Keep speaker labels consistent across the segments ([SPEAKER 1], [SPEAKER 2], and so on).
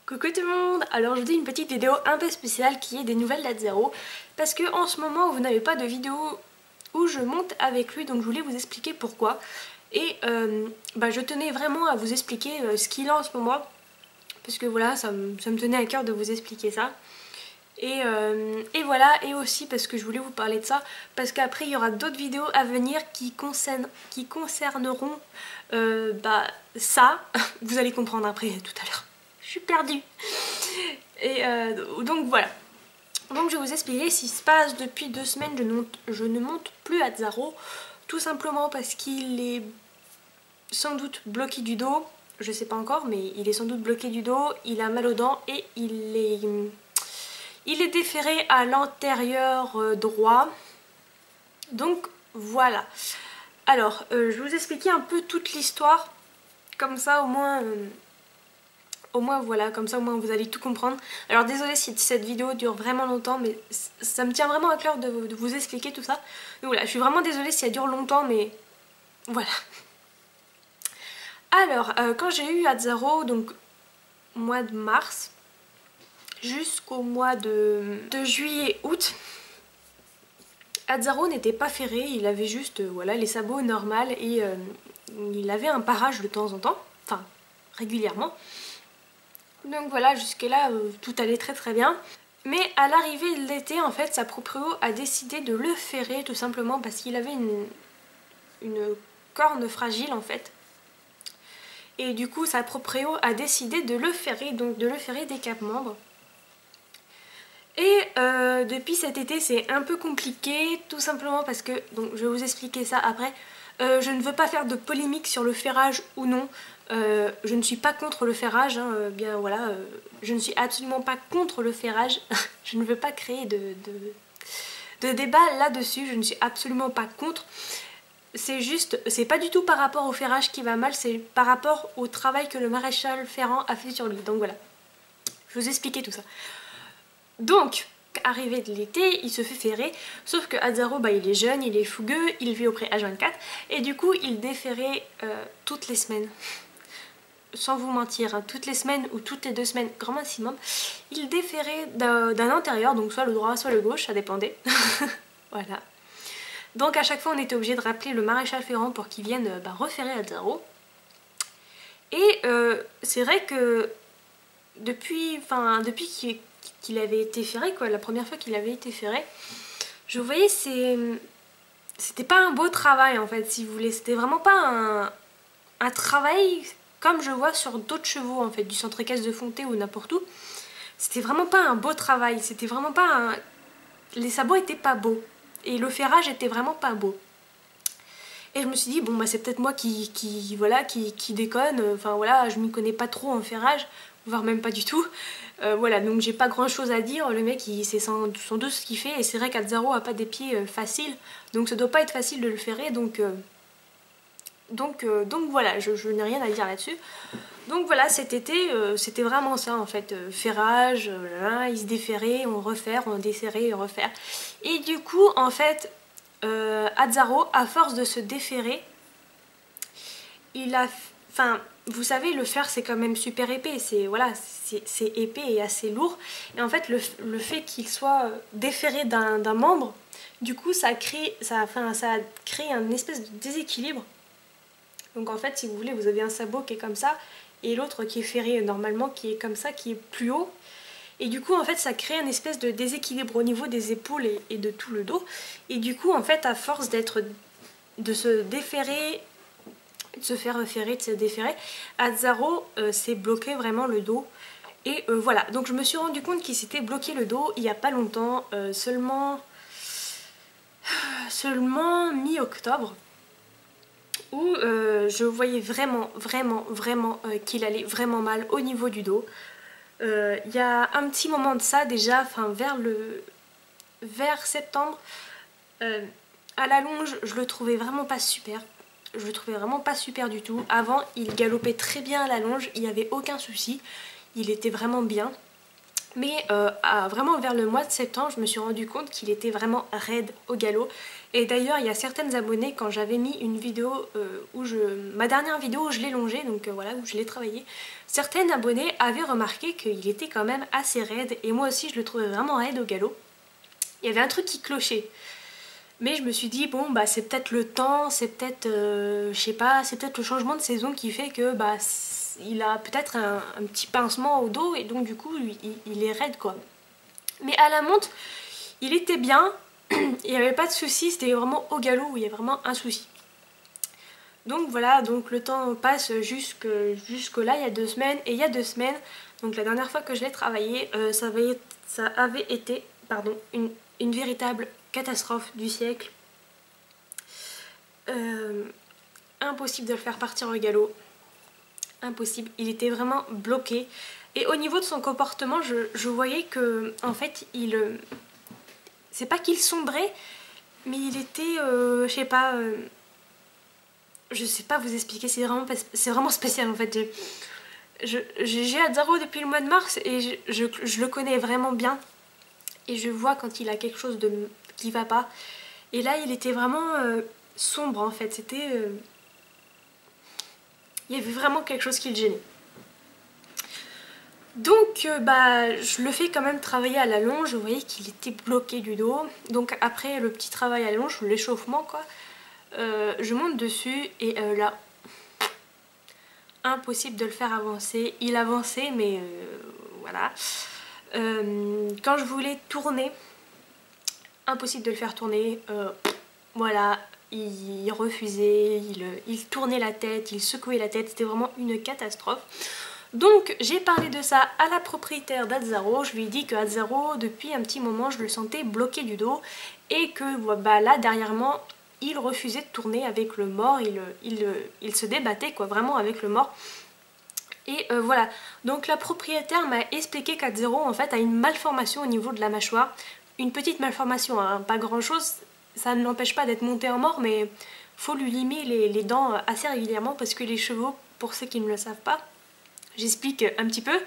[SPEAKER 1] Coucou tout le monde. Alors je vous dis une petite vidéo un peu spéciale qui est des nouvelles d'Atzaro, parce que en ce moment vous n'avez pas de vidéo où je monte avec lui, donc je voulais vous expliquer pourquoi. Et je tenais vraiment à vous expliquer ce qu'il a en ce moment, parce que voilà, ça me tenait à cœur de vous expliquer ça. Et voilà, et aussi parce que je voulais vous parler de ça, parce qu'après il y aura d'autres vidéos à venir qui concerneront ça. Vous allez comprendre après tout à l'heure. Je suis perdue. Et donc voilà. Donc je vais vous expliquer ce qui se passe depuis 2 semaines. Je ne monte plus à Atzaro, tout simplement parce qu'il est sans doute bloqué du dos. Je sais pas encore, mais il est sans doute bloqué du dos. Il a mal aux dents et il est déféré à l'antérieur droit. Donc voilà. Alors, je vais vous expliquer un peu toute l'histoire. Comme ça, au moins voilà, comme ça au moins vous allez tout comprendre. Alors désolée si cette vidéo dure vraiment longtemps, mais ça me tient vraiment à cœur de vous expliquer tout ça. Donc voilà, je suis vraiment désolée si elle dure longtemps, mais voilà. Alors, quand j'ai eu Atzaro, donc mois de mars, jusqu'au mois de juillet-août, Atzaro n'était pas ferré, il avait juste voilà, les sabots normales et il avait un parage de temps en temps, enfin régulièrement. Donc voilà, jusque là tout allait très bien. Mais à l'arrivée de l'été, en fait, sa proprio a décidé de le ferrer tout simplement parce qu'il avait une corne fragile en fait. Et du coup, sa proprio a décidé de le ferrer, donc de le ferrer des cap-membres. Et depuis cet été, c'est un peu compliqué, tout simplement parce que, donc je vais vous expliquer ça après, je ne veux pas faire de polémique sur le ferrage ou non. Je ne suis pas contre le ferrage, hein, bien voilà, je ne suis absolument pas contre le ferrage. Je ne veux pas créer de débat là-dessus, je ne suis absolument pas contre. C'est juste, c'est pas du tout par rapport au ferrage qui va mal, c'est par rapport au travail que le maréchal Ferrand a fait sur lui. Donc voilà, je vais vous expliquer tout ça. Donc, arrivé de l'été, il se fait ferrer, sauf que Atzaro, il est jeune, il est fougueux, il vit auprès H24, et du coup, il déferrait toutes les semaines. Sans vous mentir, hein, toutes les semaines ou toutes les 2 semaines, grand maximum, il déferrait d'un intérieur, donc soit le droit, soit le gauche, ça dépendait. Voilà. Donc à chaque fois, on était obligé de rappeler le maréchal Ferrand pour qu'il vienne referrer Atzaro. Et c'est vrai que depuis qu'il avait été ferré, quoi, la première fois qu'il avait été ferré, je voyais c'était pas un beau travail en fait, si vous voulez, c'était vraiment pas un travail comme je vois sur d'autres chevaux en fait, du centre équestre de Fonté ou n'importe où. C'était vraiment pas un beau travail, c'était vraiment pas les sabots étaient pas beaux et le ferrage était vraiment pas beau. Et je me suis dit, bon c'est peut-être moi qui déconne, enfin voilà, je m'y connais pas trop en ferrage, voire même pas du tout. Voilà, donc j'ai pas grand chose à dire, le mec c'est sans doute ce qu'il fait, et c'est vrai qu'Atzaro a pas des pieds faciles, donc ça doit pas être facile de le ferrer, donc voilà, je n'ai rien à dire là-dessus. Donc voilà, cet été, c'était vraiment ça en fait, ferrage, il se déferrait, on refaire, on desserrait, refaire. Et du coup, en fait, Atzaro, à force de se déferrer, vous savez, le fer c'est quand même super épais, c'est épais et assez lourd. Et en fait, le fait qu'il soit déferré d'un membre, du coup, ça crée un espèce de déséquilibre. Donc en fait, si vous voulez, vous avez un sabot qui est comme ça, et l'autre qui est ferré normalement, qui est comme ça, qui est plus haut. Et du coup, en fait, ça crée une espèce de déséquilibre au niveau des épaules et de tout le dos. Et du coup, en fait, à force de se déferrer, de se faire ferrer, de se déferrer, Atzaro s'est bloqué vraiment le dos. Et voilà, donc je me suis rendu compte qu'il s'était bloqué le dos il n'y a pas longtemps, seulement mi-octobre, où je voyais vraiment qu'il allait vraiment mal au niveau du dos. Il y a un petit moment de ça déjà, vers septembre, à la longe, je le trouvais vraiment pas super. Je le trouvais vraiment pas super du tout. Avant, il galopait très bien à la longe, il n'y avait aucun souci. Il était vraiment bien. Mais vraiment vers le mois de septembre, je me suis rendu compte qu'il était vraiment raide au galop. Et d'ailleurs il y a certaines abonnées, quand j'avais mis une vidéo ma dernière vidéo où je l'ai longé, donc voilà, où je l'ai travaillé, certaines abonnées avaient remarqué qu'il était quand même assez raide, et moi aussi je le trouvais vraiment raide au galop. Il y avait un truc qui clochait. Mais je me suis dit, bon, bah c'est peut-être le temps, c'est peut-être, je sais pas, c'est peut-être le changement de saison qui fait que, bah, il a peut-être un petit pincement au dos, et donc du coup, il est raide, quoi. Mais à la monte, il était bien, il n'y avait pas de souci, c'était vraiment au galop où il y a vraiment un souci. Donc voilà, donc le temps passe jusque là, il y a 2 semaines, et il y a 2 semaines, donc la dernière fois que je l'ai travaillé, ça avait été, pardon, une véritable catastrophe du siècle. Impossible de le faire partir au galop, impossible, il était vraiment bloqué. Et au niveau de son comportement, je voyais que, en fait, c'est pas qu'il sombrait, mais il était, je sais pas, je sais pas vous expliquer, c'est vraiment spécial en fait. J'ai Azzaro depuis le mois de mars et je le connais vraiment bien, et je vois quand il a quelque chose qui va pas. Et là il était vraiment sombre en fait, il y avait vraiment quelque chose qui le gênait. Donc bah je le fais quand même travailler à la longe, vous voyez qu'il était bloqué du dos. Donc après le petit travail à la longe, l'échauffement quoi, je monte dessus et là, impossible de le faire avancer. Il avançait mais voilà. Quand je voulais tourner, impossible de le faire tourner, voilà, il refusait, il tournait la tête, il secouait la tête, c'était vraiment une catastrophe. Donc j'ai parlé de ça à la propriétaire d'Azzaro, je lui ai dit que Azzaro, depuis un petit moment, je le sentais bloqué du dos, et que bah, là, dernièrement, il refusait de tourner avec le mort, il se débattait quoi, vraiment avec le mort. Et voilà, donc la propriétaire m'a expliqué qu'Azzaro en fait a une malformation au niveau de la mâchoire, une petite malformation, hein, pas grand chose, ça ne l'empêche pas d'être monté en mort, mais faut lui limer les dents assez régulièrement, parce que les chevaux, pour ceux qui ne le savent pas, j'explique un petit peu,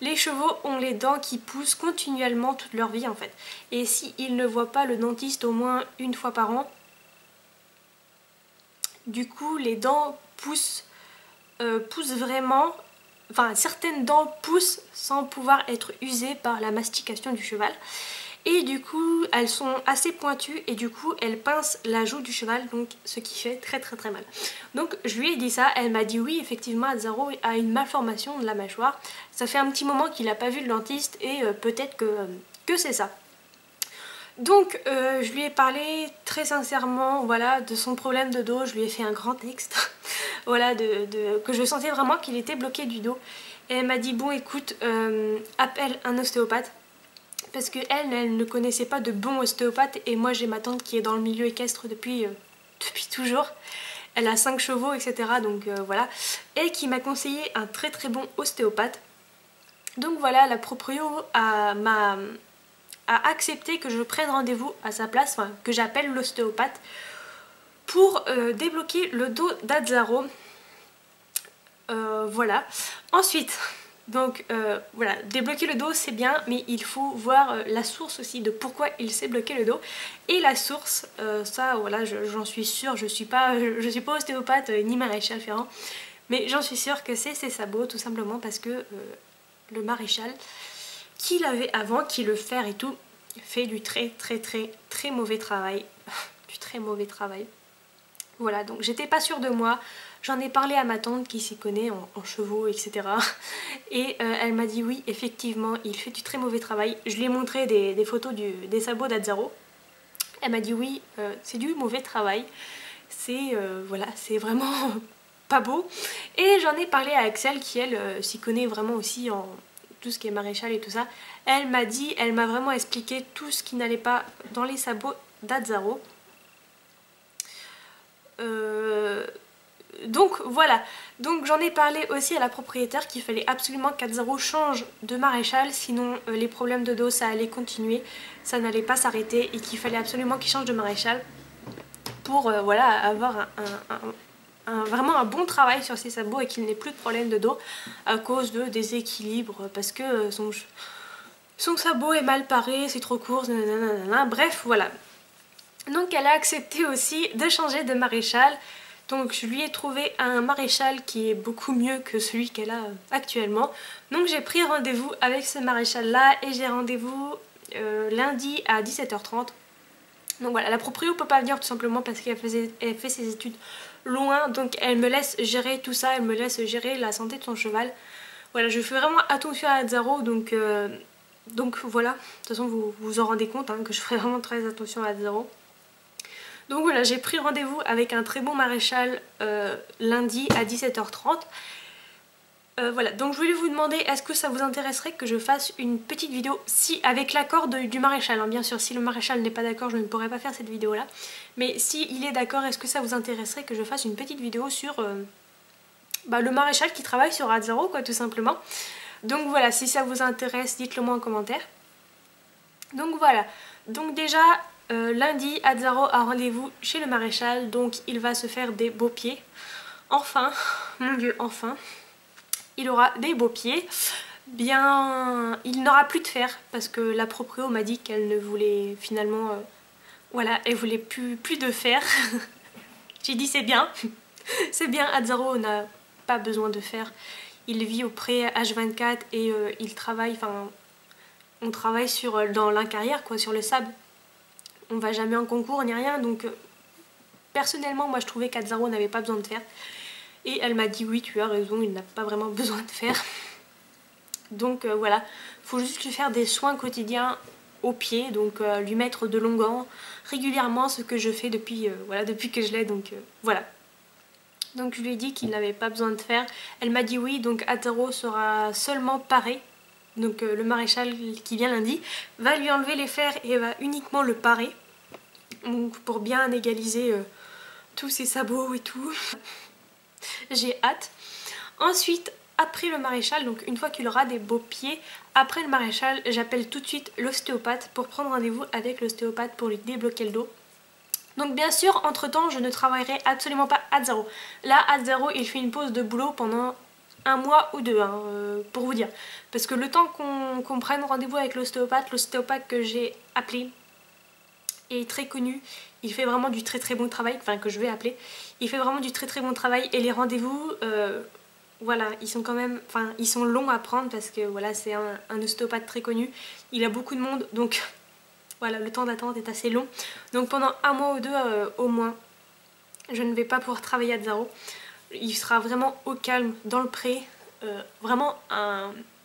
[SPEAKER 1] les chevaux ont les dents qui poussent continuellement toute leur vie en fait. Et s'ils ne voient pas le dentiste au moins une fois par an, du coup les dents poussent vraiment, enfin certaines dents poussent sans pouvoir être usées par la mastication du cheval. Et du coup elles sont assez pointues et du coup elles pincent la joue du cheval, donc ce qui fait très mal. Donc je lui ai dit ça, elle m'a dit oui effectivement Azzaro a une malformation de la mâchoire. Ça fait un petit moment qu'il n'a pas vu le dentiste et peut-être que c'est ça. Donc je lui ai parlé très sincèrement, voilà, de son problème de dos, je lui ai fait un grand texte, voilà, que je sentais vraiment qu'il était bloqué du dos. Et elle m'a dit bon écoute, appelle un ostéopathe. Parce qu'elle ne connaissait pas de bon ostéopathe, et moi j'ai ma tante qui est dans le milieu équestre depuis toujours. Elle a 5 chevaux, etc. Donc voilà. Et qui m'a conseillé un très bon ostéopathe. Donc voilà, la proprio a accepté que je prenne rendez-vous à sa place, enfin que j'appelle l'ostéopathe, pour débloquer le dos d'Azzaro. Voilà. Ensuite... Donc voilà, débloquer le dos c'est bien, mais il faut voir la source aussi de pourquoi il s'est bloqué le dos. Et la source, ça voilà, j'en suis sûre, je suis pas ostéopathe ni maréchal ferrant, mais j'en suis sûre que c'est ses sabots, tout simplement parce que le maréchal qu'il avait avant, qui le fer et tout, fait du très mauvais travail. Du très mauvais travail. Voilà, donc j'étais pas sûre de moi. J'en ai parlé à ma tante qui s'y connaît en chevaux, etc. Et elle m'a dit oui, effectivement, il fait du très mauvais travail. Je lui ai montré des photos des sabots d'Azzaro. Elle m'a dit oui, c'est du mauvais travail. Voilà, c'est vraiment pas beau. Et j'en ai parlé à Axel qui, elle, s'y connaît vraiment aussi en tout ce qui est maréchal et tout ça. Elle m'a vraiment expliqué tout ce qui n'allait pas dans les sabots d'Azzaro. Donc voilà, donc j'en ai parlé aussi à la propriétaire qu'il fallait absolument qu'Azzaro change de maréchal, sinon les problèmes de dos ça allait continuer, ça n'allait pas s'arrêter, et qu'il fallait absolument qu'il change de maréchal pour voilà, avoir vraiment un bon travail sur ses sabots et qu'il n'ait plus de problème de dos à cause de déséquilibre, parce que son sabot est mal paré, c'est trop court, nanana, bref voilà. Donc elle a accepté aussi de changer de maréchal. Donc je lui ai trouvé un maréchal qui est beaucoup mieux que celui qu'elle a actuellement. Donc j'ai pris rendez-vous avec ce maréchal là et j'ai rendez-vous lundi à 17h30. Donc voilà, la proprio peut pas venir tout simplement parce qu'elle fait ses études loin. Donc elle me laisse gérer tout ça, elle me laisse gérer la santé de son cheval. Voilà, je fais vraiment attention à Azzaro, donc voilà. De toute façon vous vous en rendez compte hein, que je ferai vraiment très attention à Azzaro. Donc voilà, j'ai pris rendez-vous avec un très bon maréchal lundi à 17h30. Voilà, donc je voulais vous demander, est-ce que ça vous intéresserait que je fasse une petite vidéo, si avec l'accord du maréchal, hein, bien sûr, si le maréchal n'est pas d'accord, je ne pourrais pas faire cette vidéo là, mais si il est d'accord, est-ce que ça vous intéresserait que je fasse une petite vidéo sur le maréchal qui travaille sur Azzaro, quoi, tout simplement. Donc voilà, si ça vous intéresse, dites-le moi en commentaire. Donc voilà, donc déjà lundi, Azzaro a rendez-vous chez le maréchal, donc il va se faire des beaux pieds. Enfin, mon dieu, enfin. Il aura des beaux pieds. Bien, il n'aura plus de fer parce que la proprio m'a dit qu'elle ne voulait finalement, voilà, elle voulait plus de fer. J'ai dit c'est bien, c'est bien. Azzaro n'a pas besoin de fer. Il vit au pré H24 et il travaille, enfin, on travaille dans l'incarrière quoi, sur le sable. On va jamais en concours ni rien, donc personnellement moi je trouvais qu'Azzaro n'avait pas besoin de fer. Et elle m'a dit oui tu as raison, il n'a pas vraiment besoin de fer. Donc voilà, il faut juste lui faire des soins quotidiens aux pieds, donc lui mettre de l'onguent régulièrement, ce que je fais depuis, voilà, depuis que je l'ai, donc voilà. Donc je lui ai dit qu'il n'avait pas besoin de fer. Elle m'a dit oui, donc Azzaro sera seulement paré. Donc le maréchal qui vient lundi va lui enlever les fers et va uniquement le parer. Donc pour bien égaliser tous ses sabots et tout. J'ai hâte. Ensuite, après le maréchal, donc une fois qu'il aura des beaux pieds, après le maréchal, j'appelle tout de suite l'ostéopathe pour prendre rendez-vous avec l'ostéopathe pour lui débloquer le dos. Donc bien sûr, entre temps, je ne travaillerai absolument pas Azzaro. Là, Azzaro, il fait une pause de boulot pendant un mois ou deux, hein, pour vous dire. Parce que le temps qu'on prenne rendez-vous avec l'ostéopathe que j'ai appelé est très connu. Il fait vraiment du très bon travail, enfin que je vais appeler. Il fait vraiment du très bon travail et les rendez-vous, voilà, ils sont quand même, enfin ils sont longs à prendre parce que voilà, c'est un ostéopathe très connu. Il a beaucoup de monde, donc voilà, le temps d'attente est assez long. Donc pendant un mois ou deux au moins, je ne vais pas pouvoir travailler à Azzaro. Il sera vraiment au calme dans le pré, vraiment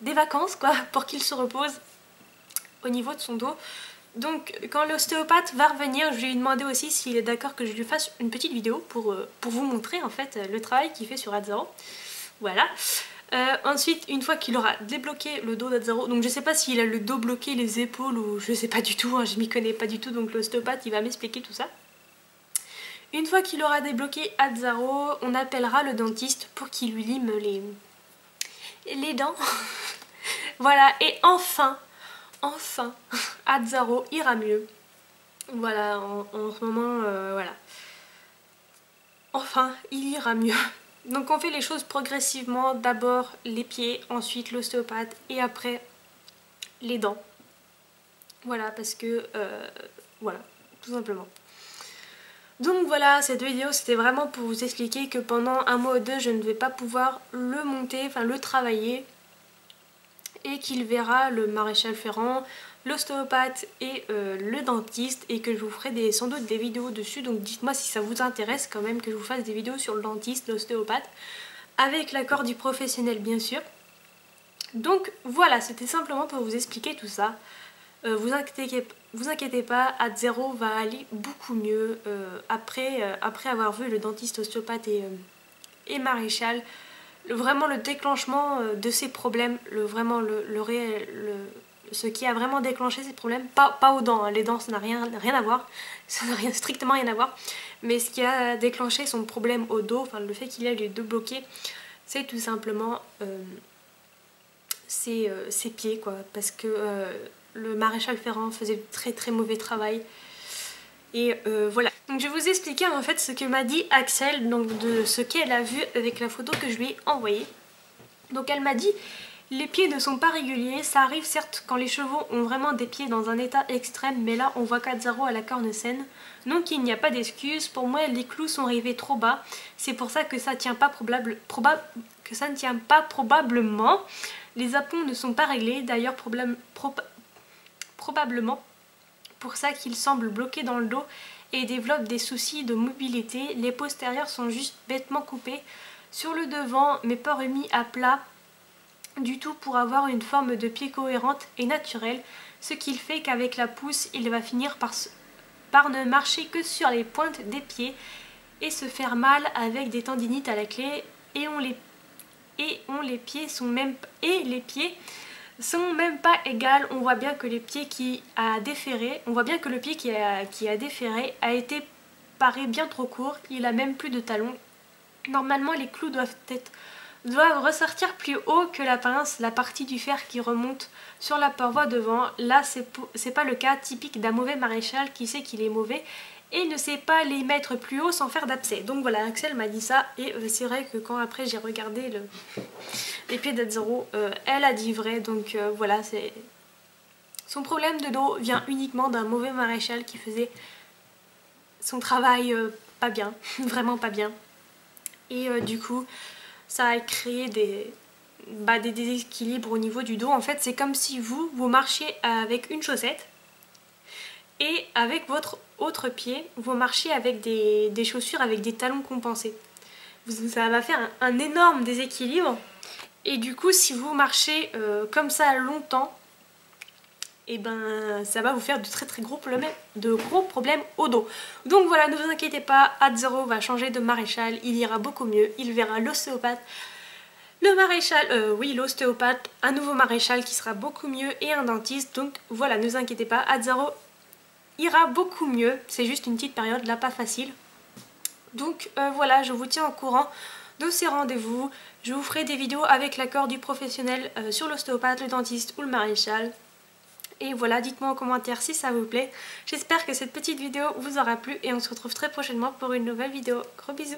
[SPEAKER 1] des vacances quoi, pour qu'il se repose au niveau de son dos. Donc quand l'ostéopathe va revenir, je vais lui demander aussi s'il est d'accord que je lui fasse une petite vidéo pour vous montrer en fait le travail qu'il fait sur Azzaro. Voilà. Ensuite, une fois qu'il aura débloqué le dos d'Azzaro, donc je sais pas s'il a le dos bloqué, les épaules ou je sais pas du tout, hein, je m'y connais pas du tout, donc l'ostéopathe il va m'expliquer tout ça. Une fois qu'il aura débloqué Azzaro, on appellera le dentiste pour qu'il lui lime les dents. Voilà, et enfin, Azzaro ira mieux. Voilà, en ce moment, voilà. Enfin, il ira mieux. Donc on fait les choses progressivement, d'abord les pieds, ensuite l'ostéopathe et après les dents. Voilà, parce que, voilà, tout simplement. Donc voilà, cette vidéo c'était vraiment pour vous expliquer que pendant un mois ou deux je ne vais pas pouvoir le monter, enfin le travailler. Et qu'il verra le maréchal Ferrand, l'ostéopathe et le dentiste et que je vous ferai sans doute des vidéos dessus. Donc dites-moi si ça vous intéresse quand même que je vous fasse des vidéos sur le dentiste, l'ostéopathe, avec l'accord du professionnel bien sûr. Donc voilà, c'était simplement pour vous expliquer tout ça. Vous inquiétez pas, Azzaro va aller beaucoup mieux après avoir vu le dentiste, ostéopathe et maréchal. Vraiment le déclenchement de ces problèmes, ce qui a vraiment déclenché ces problèmes, pas aux dents, hein, les dents ça n'a rien à voir, ça n'a strictement rien à voir, mais ce qui a déclenché son problème au dos, enfin le fait qu'il ait les deux bloqués, c'est tout simplement ses pieds quoi, parce que le maréchal Ferrand faisait très mauvais travail. Et voilà. Donc je vais vous expliquer en fait ce que m'a dit Axel, donc de ce qu'elle a vu avec la photo que je lui ai envoyée. Donc elle m'a dit Les pieds ne sont pas réguliers, ça arrive certes quand les chevaux ont vraiment des pieds dans un état extrême, mais là on voit 4-0 à la corne saine. Donc il n'y a pas d'excuse, pour moi les clous sont rivés trop bas, c'est pour ça que ça tient pas ne tient pas probablement. Les apponts ne sont pas réglés, d'ailleurs probablement pour ça qu'ils semblent bloqués dans le dos et développent des soucis de mobilité. Les postérieurs sont juste bêtement coupés. Sur le devant, mes pas remis à plat du tout pour avoir une forme de pied cohérente et naturelle, ce qui fait qu'avec la pousse, il va finir par ne marcher que sur les pointes des pieds et se faire mal avec des tendinites à la clé, et les pieds sont même pas égales. On voit bien que le pied qui a déféré, a été paré bien trop court, il a même plus de talons. Normalement les clous doivent ressortir plus haut que la pince, la partie du fer qui remonte sur la paroi devant. Là c'est pas le cas, typique d'un mauvais maréchal qui sait qu'il est mauvais et ne sait pas les mettre plus haut sans faire d'abcès. Donc voilà, Axel m'a dit ça, et c'est vrai que quand après j'ai regardé les pieds d'A0, elle a dit vrai. Donc voilà, son problème de dos vient uniquement d'un mauvais maréchal qui faisait son travail pas bien, vraiment pas bien. Et du coup ça a créé des déséquilibres au niveau du dos. En fait c'est comme si vous marchiez avec une chaussette et avec votre autre pied vous marchiez avec des chaussures avec des talons compensés. Ça va faire un énorme déséquilibre, et du coup si vous marchez comme ça longtemps, et ben ça va vous faire de très gros problèmes au dos. Donc voilà, ne vous inquiétez pas, Ad0 va changer de maréchal, il ira beaucoup mieux, il verra l'ostéopathe, l'ostéopathe, un nouveau maréchal qui sera beaucoup mieux, et un dentiste. Donc voilà, ne vous inquiétez pas, Ad0 ira beaucoup mieux, c'est juste une petite période là pas facile. Donc voilà, je vous tiens au courant de ces rendez-vous, je vous ferai des vidéos avec l'accord du professionnel sur l'ostéopathe, le dentiste ou le maréchal. Et voilà, dites-moi en commentaire si ça vous plaît. J'espère que cette petite vidéo vous aura plu, et on se retrouve très prochainement pour une nouvelle vidéo. Gros bisous!